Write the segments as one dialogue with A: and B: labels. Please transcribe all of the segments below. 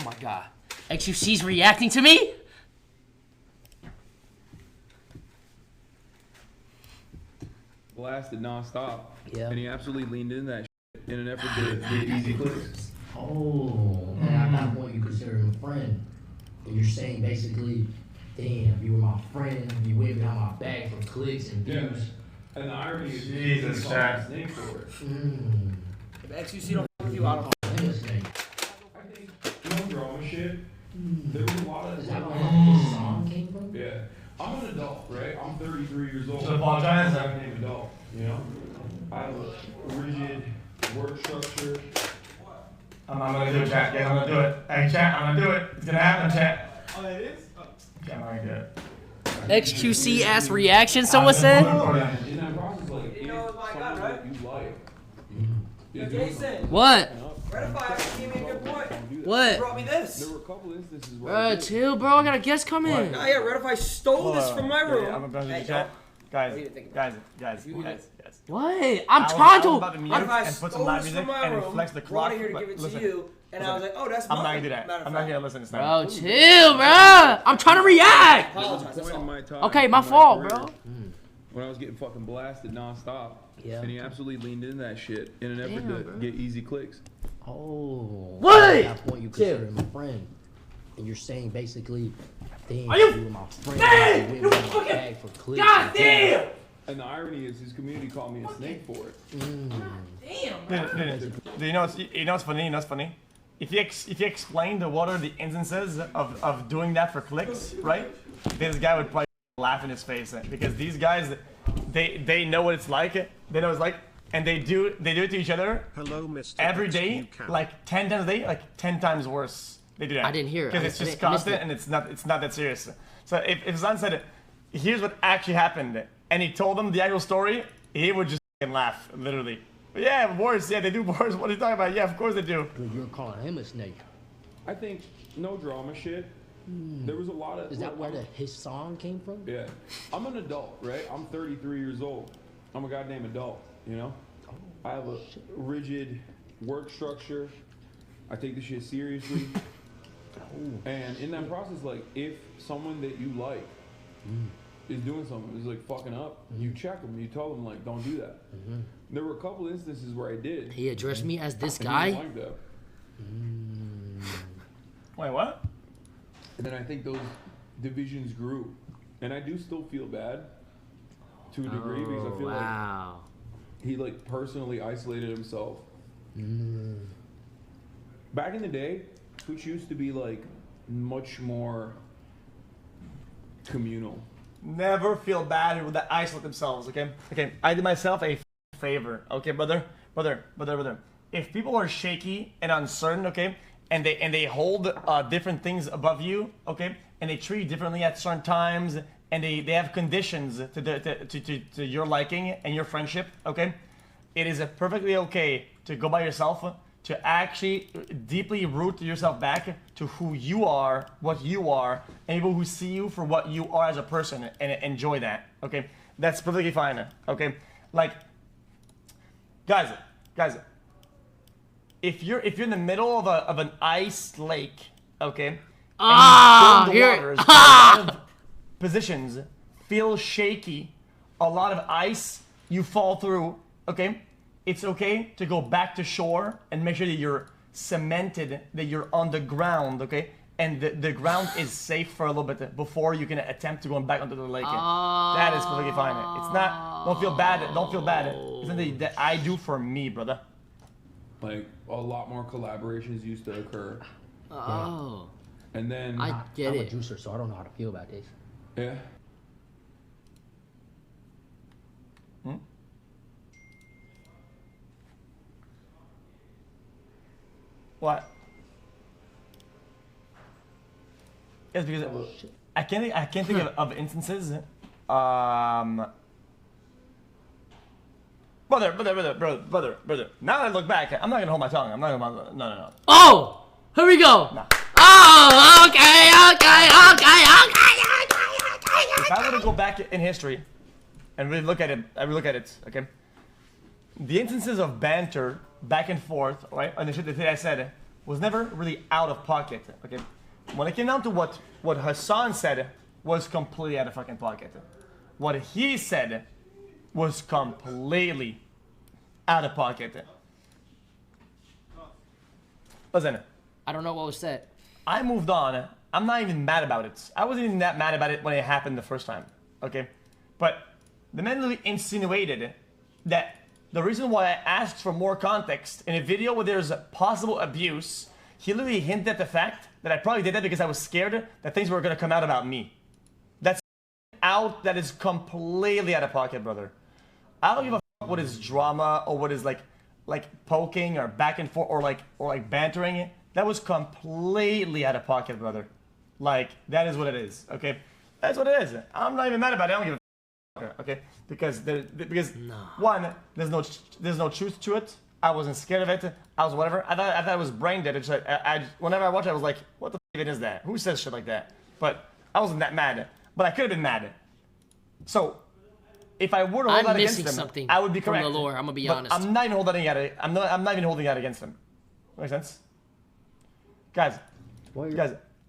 A: Oh my god. xQc's reacting to me?
B: Blasted non-stop.
A: Yeah.
B: And he absolutely leaned into that shit in an effort to get easy clicks.
C: Oh, and at that point you consider him a friend. And you're saying basically, damn, you were my friend, you waved out my bag for clicks and views.
B: Yeah. And the irony is,
D: Jesus, Jack.
B: Snake for it.
A: If xQc don't fuck with you, I don't.
B: I think no drama shit. There was a lot of.
C: Is that where this song came from?
B: Yeah. I'm an adult, right? I'm 33 years old.
D: So apologize.
B: I'm an adult, you know? I have a rigid work structure.
D: I'm gonna do it, chat. Yeah, I'm gonna do it. Hey, chat, I'm gonna do it. It's gonna happen, chat.
B: Oh, it is?
D: Yeah, I'm gonna do it.
A: xQc ass reaction, someone said?
B: In that process, like,
E: You know, my God,
B: someone
E: right?
B: that you like.
E: Yo, Jason,
A: What?
E: Redify actually gave me a good point. He
A: What?
E: brought me this.
B: There were a couple instances where I did.
A: Chill, bro. I got a guest coming.
E: Oh yeah, Redify stole this from my room.
D: Yeah, I'm gonna do
E: Hey,
D: the chat. Guys,
E: What do you think about
D: guys.
A: What? I'm
D: I
A: trying
D: was about
A: to.
D: to mute
E: Redify
D: and put some
E: stole
D: live
E: this
D: music
E: from my
D: and
E: room,
D: flex the
E: brought
D: clock.
E: it here to
D: but
E: give it to
D: listen,
E: you, and I was like, oh, that's mine.
D: I'm not gonna do that.
E: Matter of
D: I'm not
E: fact.
D: gonna listen this
A: Bro,
D: time.
A: chill, bro. I'm trying to react.
B: There was a
E: Apologize, that's
B: point in
E: all.
B: my time.
A: Okay, my
B: in
A: fault,
B: career
A: bro.
B: When I was getting fucking blasted nonstop.
A: Yeah.
B: And he absolutely leaned into that shit in an effort to
A: bro.
B: get easy clicks.
C: Oh.
A: What?
C: At that point you consider him a friend. And you're saying basically, damn,
A: Are you-
C: were my friend,
A: Damn,
C: you
A: you
C: waved out my
A: fucking-
C: bag for clicks.
A: God
C: and views.
A: damn.
B: And the irony is his community called me a snake for it.
A: Damn.
D: Do you know what's funny? You know what's funny? If you explain to what are the instances of doing that for clicks, right? This guy would probably laugh in his face because these guys, they know what it's like. They know what it's like, and they do it to each other.
F: Hello, Mr.
D: Every day,
F: xQc.
D: like 10 times a day, like 10 times worse. They do that.
A: I didn't hear it.
D: Because
A: I
D: it's just
A: I missed
D: constant
A: it.
D: and it's not that serious. So if Zan said, here's what actually happened, and he told them the actual story, he would just fucking laugh, literally. But yeah, wars. Yeah, they do wars. What are you talking about? Yeah, of course they do.
C: But you're calling him a snake.
B: I think no drama shit. There was a lot of.
C: Is that where his song came from?
B: Yeah. I'm an adult, right? I'm 33 years old. I'm a goddamn adult, you know? I have a rigid work structure. I take this shit seriously. And in that process, like, if someone that you like is doing something, is like fucking up, you check them, you tell them, like, don't do that. There were a couple instances where I did.
A: He addressed me as this
B: and he
A: guy.
B: didn't like that.
D: Wait, what?
B: And then I think those divisions grew. And I do still feel bad to a degree because I feel
A: Wow.
B: like he like personally isolated himself. Back in the day, Twitch used to be like much more communal.
D: Never feel bad with that isolate themselves, okay? Okay, I did myself a favor, okay, brother? If people are shaky and uncertain, okay, and they hold different things above you, okay, and they treat you differently at certain times, and they have conditions to your liking and your friendship, okay, it is perfectly okay to go by yourself, to actually deeply root yourself back to who you are, what you are, and people who see you for what you are as a person and enjoy that, okay? That's perfectly fine, okay? Like, guys, if you're in the middle of an ice lake, okay?
A: Ah,
D: and the
A: here.
D: waters, a lot of positions feel shaky, a lot of ice, you fall through, okay? It's okay to go back to shore and make sure that you're cemented, that you're on the ground, okay? And the ground is safe for a little bit before you can attempt to go back onto the lake. That is perfectly fine. It's not, don't feel bad. It's something that I do for me, brother.
B: Like a lot more collaborations used to occur.
A: Oh.
B: And then
A: I get
C: I'm a
A: it.
C: juicer, so I don't know how to feel about this.
B: yeah.
D: What? It's because I can't think of instances. Brother. Now that I look back, I'm not gonna hold my tongue. I'm not gonna. No.
A: Oh, here we go.
D: No.
A: Oh, okay.
D: If I were to go back in history and really look at it, okay? The instances of banter back and forth, right? And the shit that I said was never really out of pocket. Okay, when it came down to what Hassan said was completely out of fucking pocket. What he said was completely out of pocket. Listen,
A: I don't know what was said.
D: I moved on. I'm not even mad about it. I wasn't even that mad about it when it happened the first time. Okay, but the man literally insinuated that the reason why I asked for more context in a video where there's possible abuse, he literally hinted at the fact that I probably did that because I was scared that things were gonna come out about me. That is completely out of pocket, brother. I don't give a fuck what is drama or what is like poking or back and forth or like bantering. That was completely out of pocket, brother. Like, that is what it is, okay? That's what it is. I'm not even mad about it. I don't give a fuck, okay? Because one, there's no truth to it. I wasn't scared of it. I was whatever. I thought it was brain dead. It's like, whenever I watch it, I was like, what the f*** even is that? Who says shit like that? But I wasn't that mad. But I could have been mad. So, if I were to hold that against him, I would be correct.
A: From the lore, I'm gonna be
D: but
A: honest.
D: I'm not even holding it. I'm not even holding that against him. Make sense? Guys,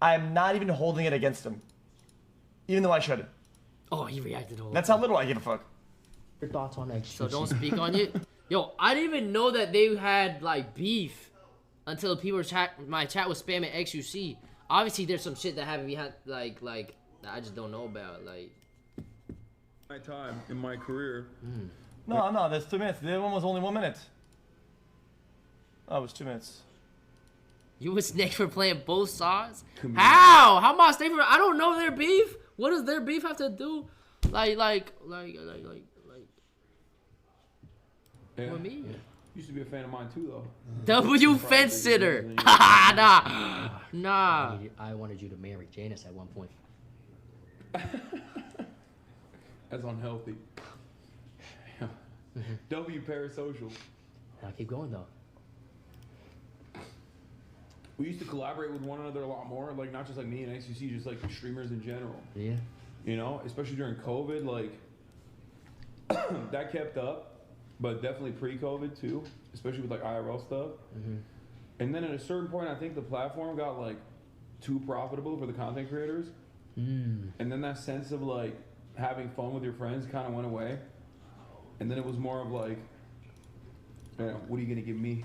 D: I'm not even holding it against him. Even though I should.
A: Oh, he reacted all.
D: That's how little I give a fuck.
C: Your thoughts on xQc?
A: So don't speak on it. Yo, I didn't even know that they had like beef until my chat was spamming xQc. Obviously, there's some shit that haven't behind like that I just don't know about. Like
B: my time in my career.
D: No, that's 2 minutes. The other one was only 1 minute. Oh, it was 2 minutes.
A: You was snake for playing both sides? How? How am I snake for? I don't know their beef. What does their beef have to do? Like
B: Yeah.
A: with me?
B: Yeah. Used to be a fan of mine too, though.
A: W fence sitter. Nah.
C: I wanted you to marry Janice at one point.
B: That's unhealthy. W parasocial.
C: I'll keep going though.
B: We used to collaborate with one another a lot more, like not just like me and xQc, just like streamers in general.
C: Yeah.
B: You know, especially during COVID, like that kept up, but definitely pre-COVID too, especially with like IRL stuff. And then at a certain point, I think the platform got like too profitable for the content creators. And then that sense of like having fun with your friends kind of went away. And then it was more of like, you know, what are you gonna give me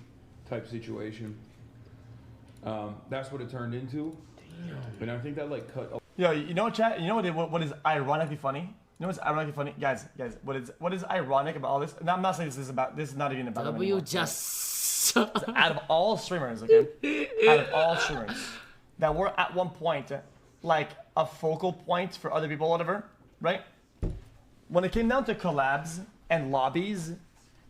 B: type situation. That's what it turned into. Damn. And I think that like cut.
D: Yo, you know what, chat? You know what is ironically funny? You know what's ironically funny, guys? What is ironic about all this? And I'm not saying this is not even about
A: W
D: anymore,
A: just
D: out of all streamers, okay? Out of all streamers that were at one point like a focal point for other people, whatever, right? When it came down to collabs and lobbies,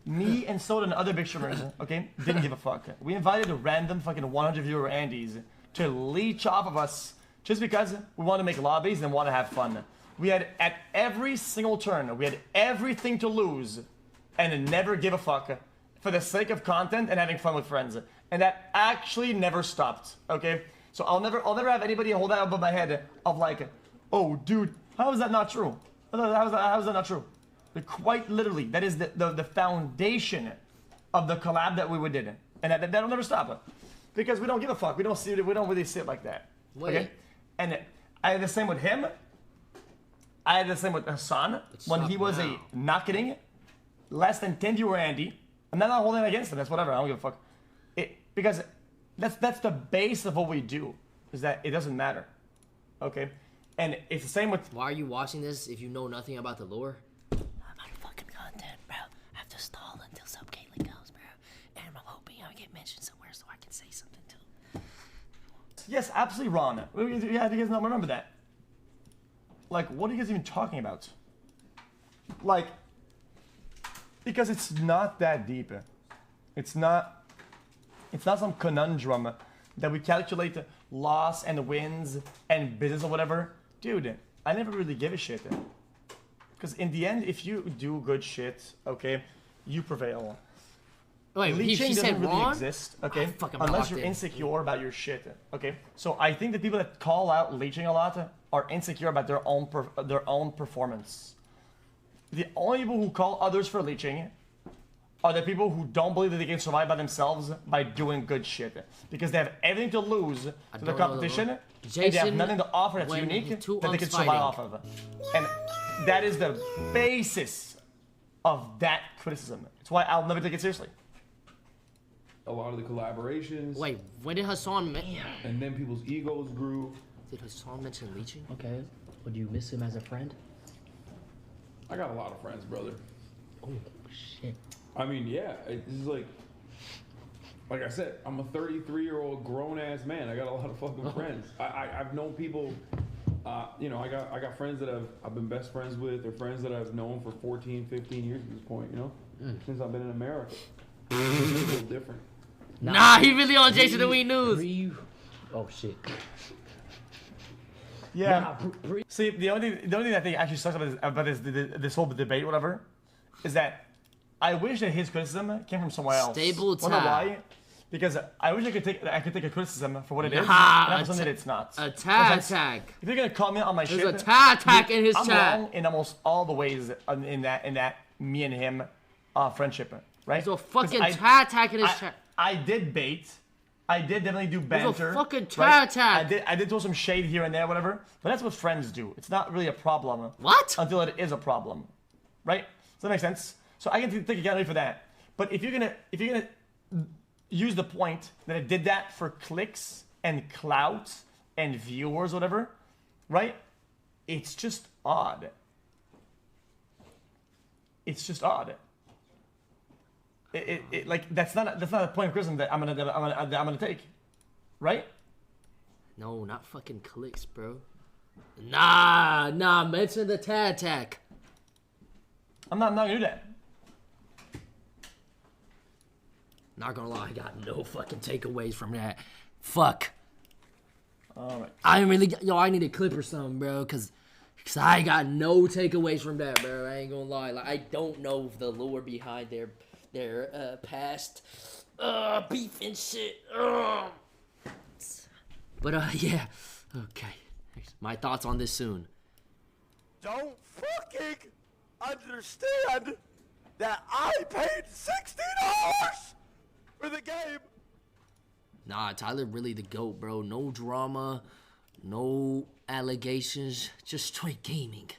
D: me and Soda and other big streamers, okay, didn't give a fuck. We invited random fucking 100 viewer Andys to leech off of us just because we want to make lobbies and want to have fun. We had at every single turn, we had everything to lose and never give a fuck for the sake of content and having fun with friends. And that actually never stopped, okay? So I'll never have anybody hold that above my head of like, oh dude, how is that not true? How is that not true? But quite literally, that is the foundation of the collab that we did. And that'll never stop. Because we don't give a fuck. We don't really see it like that.
A: Wait.
D: Okay? And I had the same with him. I had the same with Hassan when he was not kidding, less than 10 viewer Andy. I'm not holding it against him. That's whatever. I don't give a fuck. Because that's the base of what we do. Is that it doesn't matter. Okay? And it's the same with.
A: Why are you watching this if you know nothing about the lore? I'm out of fucking content, bro. I have to stall until Sub Caitlyn goes, bro. And I'm hoping I get mentioned somewhere so I can say something too.
D: Yes, absolutely, Ron. Yeah, you guys not remember that. Like, what are you guys even talking about? Like, because it's not that deep. It's not some conundrum that we calculate loss and wins and business or whatever. Dude, I never really give a shit. Because in the end, if you do good shit, okay, you prevail.
A: Wait,
D: Leeching
A: he
D: doesn't
A: said
D: really
A: Ron?
D: exist, okay?
A: Fucking
D: Unless you're
A: blocked it.
D: insecure about your shit, okay? So I think the people that call out leeching a lot are insecure about their own performance. The only people who call others for leeching are the people who don't believe that they can survive by themselves by doing good shit. Because they have everything to lose to the competition, and they have nothing to offer that's unique that they can survive off of. And that is the basis of that criticism. It's why I'll never take it seriously.
B: A lot of the collaborations.
A: Wait, when did Hassan
B: And then people's egos grew.
A: Did Hassan mention leeching?
C: Okay. Would you miss him as a friend?
B: I got a lot of friends, brother.
C: Oh shit.
B: I mean, yeah, it's like I said, I'm a 33-year-old grown-ass man. I got a lot of fucking friends. I've known people, you know, I got friends that I've been best friends with, or friends that I've known for 14, 15 years at this point, you know, since I've been in America. It's a little different.
A: Nah, he really on Jasontheween news.
C: Oh shit.
D: Yeah. See, the only thing I think actually sucks about this whole debate, whatever, is that I wish that his criticism came from somewhere else.
A: Stable
D: Wonder
A: tag.
D: why? Because I wish I could take a criticism for what it is,
A: Nah,
D: and not for something that it's not.
A: A tag tag.
D: If you're gonna comment on my shit,
A: There's a tag in his
D: I'm
A: chat.
D: wrong in almost all the ways in that me and him friendship, right?
A: There's a fucking
D: 'Cause
A: tag in his chat.
D: I did bait. I did definitely do banter.
A: There's a fucking
D: right?
A: tag.
D: I did throw some shade here and there, whatever. But that's what friends do. It's not really a problem.
A: What?
D: Until it is a problem, right? Does that make sense? So I can take accountability for that. But if you're gonna use the point that it did that for clicks and clout and viewers, whatever, right? It's just odd. It's just odd. Like that's not a point of criticism that I'm gonna take, right?
A: No, not fucking clicks, bro. Nah, mention the tag.
D: I'm not gonna do that.
A: Not gonna lie, I got no fucking takeaways from that. Fuck.
D: All right.
A: I need a clip or something, bro, cause I got no takeaways from that, bro. I ain't gonna lie. Like, I don't know the lore behind their past beef and shit. But yeah. Okay. My thoughts on this soon.
F: Don't fucking understand that I paid $60 for the game.
A: Nah, Tyler really the GOAT, bro. No drama, no allegations, just straight gaming.